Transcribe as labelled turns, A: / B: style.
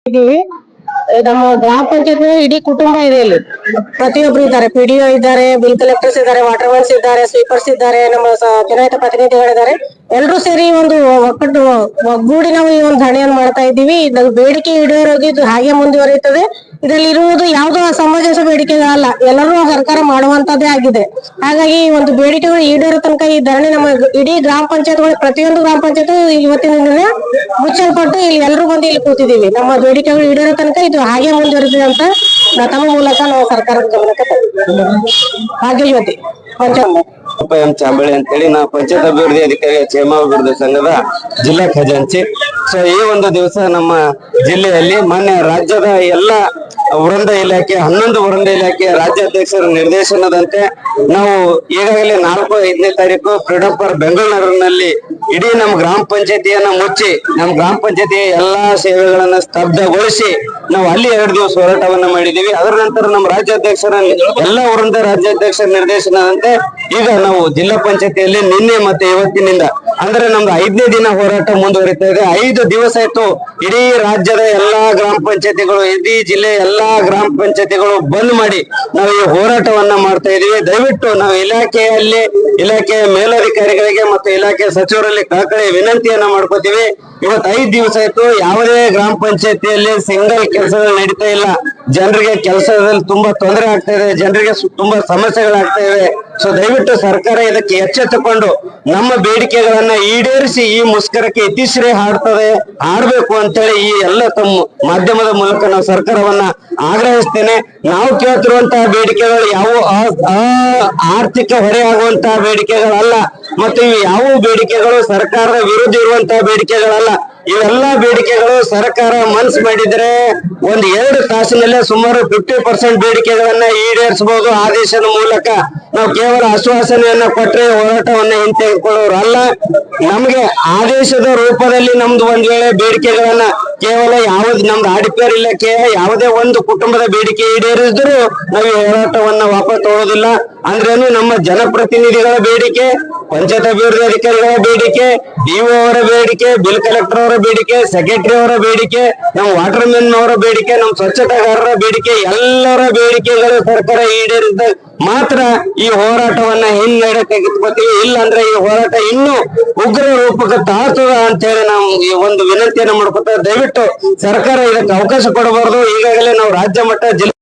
A: ಇದೀವಿ. ನಮ್ಮ ಗ್ರಾಮ ಪಂಚಾಯತ್ ಇಡೀ ಕುಟುಂಬ ಇದೆ ಇಲ್ಲಿ. ಪ್ರತಿಯೊಬ್ರು ಇದ್ದಾರೆ, ಪಿಡಿಒ ಇದ್ದಾರೆ, ಬಿಲ್ ಕಲೆಕ್ಟರ್ಸ್ ಇದ್ದಾರೆ, ವಾಟರ್ ಮ್ಯಾನ್ಸ್ ಇದ್ದಾರೆ, ಸ್ವೀಪರ್ಸ್ ಇದ್ದಾರೆ, ನಮ್ಮ ಚುನಾಯಿತ ಪ್ರತಿನಿಧಿಗಳಿದ್ದಾರೆ. ಎಲ್ಲರೂ ಸೇರಿ ಒಂದು ಒಕ್ಕಟ್ಟು ಒಗ್ಗೂಡಿ ನಾವು ಈ ಒಂದು ಧರಣಿಯನ್ನು ಮಾಡ್ತಾ ಇದ್ದೀವಿ. ಇದು ಬೇಡಿಕೆ ಈಡೇರೋದು ಹಾಗೆ ಮುಂದುವರಿಯುತ್ತದೆ. ಇದರಲ್ಲಿ ಇರುವುದು ಯಾವುದೋ ಅಸಮಂಜಸ ಬೇಡಿಕೆಗಳಲ್ಲ, ಎಲ್ಲರೂ ಸರ್ಕಾರ ಮಾಡುವಂತದ್ದೇ ಆಗಿದೆ. ಹಾಗಾಗಿ ಈ ಒಂದು ಬೇಡಿಕೆಗಳು ಈಡೇರೋ ತನಕ ಈ ಧರಣಿ ನಮ್ಮ ಇಡೀ ಗ್ರಾಮ ಪಂಚಾಯತ್ಗಳು ಪ್ರತಿಯೊಂದು ಗ್ರಾಮ ಪಂಚಾಯತ್ ಇವತ್ತಿನ ದಿನ ಮುಚ್ಚಲ್ಪಟ್ಟು ಇಲ್ಲಿ ಎಲ್ಲರೂ ಬಂದು ಇಲ್ಲಿ ಕೂತಿದ್ದೀವಿ. ನಮ್ಮ ಬೇಡಿಕೆಗಳು ಈಡೇರೋ ತನಕ ಇದು ಹಾಗೆ ಮುಂದುವರಿದಿದೆ ಅಂತ ತಮ್ಮ ಮೂಲಕ ನಾವು ಸರ್ಕಾರದ ಗಮನಕ್ಕೆ ಭಾಗ್ಯಜ್ಯೋತಿ
B: ಎಂ ಚಾಂಬಳಿ ಅಂತೇಳಿ ನಾವು ಪಂಚಾಯತ್ ಅಭಿವೃದ್ಧಿ ಅಧಿಕಾರಿ ಕ್ಷೇಮಾಭಿವೃದ್ಧಿ ಸಂಘದ ಜಿಲ್ಲಾ ಖಜಾಂಚಿ. ಸೊ ಈ ಒಂದು ದಿವಸ ನಮ್ಮ ಜಿಲ್ಲೆಯಲ್ಲಿ ಮಾನ್ಯ ರಾಜ್ಯದ ಎಲ್ಲ ವೃಂದ ಇಲಾಖೆ 11 ವೃಂದ ಇಲಾಖೆ ರಾಜ್ಯಾಧ್ಯಕ್ಷರ ನಿರ್ದೇಶನದಂತೆ ನಾವು ಈಗಾಗಲೇ 4-5ನೇ ತಾರೀಕು ಫ್ರೀಡಂ ಪಾರ್ಕ್ ಬೆಂಗಳೂರಿನಲ್ಲಿ ಇಡೀ ನಮ್ಮ ಗ್ರಾಮ ಪಂಚಾಯತಿಯನ್ನ ಮುಚ್ಚಿ ನಮ್ಮ ಗ್ರಾಮ ಪಂಚಾಯತಿಯ ಎಲ್ಲಾ ಸೇವೆಗಳನ್ನ ಸ್ತಬ್ಧಗೊಳಿಸಿ ನಾವು ಅಲ್ಲಿ 2 ದಿವಸ ಹೋರಾಟವನ್ನ ಮಾಡಿದೀವಿ. ಅದರ ನಂತರ ನಮ್ಮ ರಾಜ್ಯಾಧ್ಯಕ್ಷರ ಎಲ್ಲಾ ವೃಂದ ರಾಜ್ಯಾಧ್ಯಕ್ಷರ ನಿರ್ದೇಶನದಂತೆ ಈಗ ನಾವು ಜಿಲ್ಲಾ ಪಂಚಾಯತಿಯಲ್ಲಿ ನಿನ್ನೆ ಮತ್ತೆ ಇವತ್ತಿನಿಂದ ಅಂದ್ರೆ ನಮ್ದು 5ನೇ ದಿನ ಹೋರಾಟ ಮುಂದುವರಿತಾ ಇದೆ. 5 ದಿವಸ ಆಯ್ತು ಇಡೀ ರಾಜ್ಯದ ಎಲ್ಲಾ ಗ್ರಾಮ ಪಂಚಾಯತಿಗಳು, ಇಡೀ ಜಿಲ್ಲೆ ಎಲ್ಲಾ ಗ್ರಾಮ ಪಂಚಾಯತಿಗಳು ಬಂದ್ ಮಾಡಿ ನಾವು ಈ ಹೋರಾಟವನ್ನ ಮಾಡ್ತಾ ಇದೀವಿ. ದಯವಿಟ್ಟು ನಾವು ಇಲಾಖೆಯ ಮೇಲಧಿಕಾರಿಗಳಿಗೆ ಮತ್ತು ಇಲಾಖೆ ಸಚಿವರಲ್ಲಿ ಕಳಕಳಿ ವಿನಂತಿಯನ್ನ ಮಾಡ್ಕೋತೀವಿ. ಇವತ್ತು 5 ದಿವಸ ಆಯ್ತು ಯಾವುದೇ ಗ್ರಾಮ ಪಂಚಾಯತಿಯಲ್ಲಿ ಸಿಂಗಲ್ ಕೆಲಸಗಳು ನಡೀತಾ ಇಲ್ಲ. ಜನರಿಗೆ ಕೆಲಸದಲ್ಲಿ ತುಂಬಾ ತೊಂದರೆ ಆಗ್ತಾ ಇದೆ, ಜನರಿಗೆ ತುಂಬಾ ಸಮಸ್ಯೆಗಳಾಗ್ತಾ ಇವೆ. ಸೊ ದಯವಿಟ್ಟು ಸರ್ಕಾರ ಇದಕ್ಕೆ ಎಚ್ಚೆತ್ತುಕೊಂಡು ನಮ್ಮ ಬೇಡಿಕೆಗಳನ್ನ ಈಡೇರಿಸಿ ಈ ಮುಷ್ಕರಕ್ಕೆ ಇತಿಶ್ರೀ ಆಡ್ಬೇಕು ಅಂತೇಳಿ ಈ ಎಲ್ಲ ತಮ್ಮ ಮಾಧ್ಯಮದ ಮೂಲಕ ನಾವು ಸರ್ಕಾರವನ್ನ ಆಗ್ರಹಿಸ್ತೇನೆ. ನಾವು ಕೇಳ್ತಿರುವಂತಹ ಬೇಡಿಕೆಗಳು ಯಾವ ಆರ್ಥಿಕ ಹೊರೆ ಆಗುವಂತಹ ಬೇಡಿಕೆಗಳಲ್ಲ ಮತ್ತು ಇವು ಯಾವ ಬೇಡಿಕೆಗಳು ಸರ್ಕಾರದ ವಿರುದ್ಧ ಇರುವಂತಹ ಬೇಡಿಕೆಗಳಲ್ಲ. ಇವೆಲ್ಲಾ ಬೇಡಿಕೆಗಳು ಸರ್ಕಾರ ಮನಸ್ಸು ಮಾಡಿದ್ರೆ 1-2 ತಾಸಿನಲ್ಲೇ ಸುಮಾರು 50% ಬೇಡಿಕೆಗಳನ್ನ ಈಡೇರಿಸಬಹುದು. ಆದೇಶದ ಮೂಲಕ ನಾವು ಕೇವಲ ಆಶ್ವಾಸನೆಯನ್ನ ಕೊಟ್ಟರೆ ಹೋರಾಟವನ್ನ ಹಿಂತೆಗೆದುಕೊಳ್ಳೋರಲ್ಲ. ನಮ್ಗೆ ಆದೇಶದ ರೂಪದಲ್ಲಿ ನಮ್ದು ಒಂದ್ ವೇಳೆ ಬೇಡಿಕೆಗಳನ್ನ ಕೇವಲ ನಮ್ದು ಆಡಿಪೇರ್ ಇಲಾಖೆ ಯಾವುದೇ ಒಂದು ಕುಟುಂಬದ ಬೇಡಿಕೆ ಈಡೇರಿಸಿದ್ರು ನಾವು ಈ ಹೋರಾಟವನ್ನ ವಾಪಸ್ ತಗೊಳ್ಳೋದಿಲ್ಲ. ಅಂದ್ರೇನು ನಮ್ಮ ಜನಪ್ರತಿನಿಧಿಗಳ ಬೇಡಿಕೆ, ಪಂಚಾಯತ್ ಅಭಿವೃದ್ಧಿ ಅಧಿಕಾರಿಗಳ ಬೇಡಿಕೆ, ಡಿಒ ಅವರ ಬೇಡಿಕೆ, ಬಿಲ್ ಕಲೆಕ್ಟರ್ ಅವರ ಬೇಡಿಕೆ, ಸೆಕ್ರೆಟರಿ ಅವರ ಬೇಡಿಕೆ, ನಮ್ಮ ವಾಟರ್ ಮ್ಯಾನ್ ಅವರ ಬೇಡಿಕೆ, ನಮ್ಮ ಸ್ವಚ್ಛತಾಗಾರರ ಬೇಡಿಕೆ, ಎಲ್ಲರ ಬೇಡಿಕೆಗಳು ಸರ್ಕಾರ ಈಡೇರಿಸಿದ ಮಾತ್ರ ಈ ಹೋರಾಟವನ್ನ ಹಿನ್ನಡೆ ತೆಗೆದುಕೊತೀವಿ. ಇಲ್ಲ ಅಂದ್ರೆ ಈ ಹೋರಾಟ ಇನ್ನೂ ಉಗ್ರ ರೂಪಕ್ಕೆ ತಾಳ್ತದ ಅಂತ ಹೇಳಿ ನಾವು ಈ ಒಂದು ವಿನಂತಿಯನ್ನ ಮಾಡ್ಕೊತ ದಯವಿಟ್ಟು ಸರ್ಕಾರ ಇದಕ್ಕೆ ಅವಕಾಶ ಕೊಡಬಾರದು. ಈಗಾಗಲೇ ನಾವು ರಾಜ್ಯ ಮಟ್ಟ ಜಿಲ್ಲಾ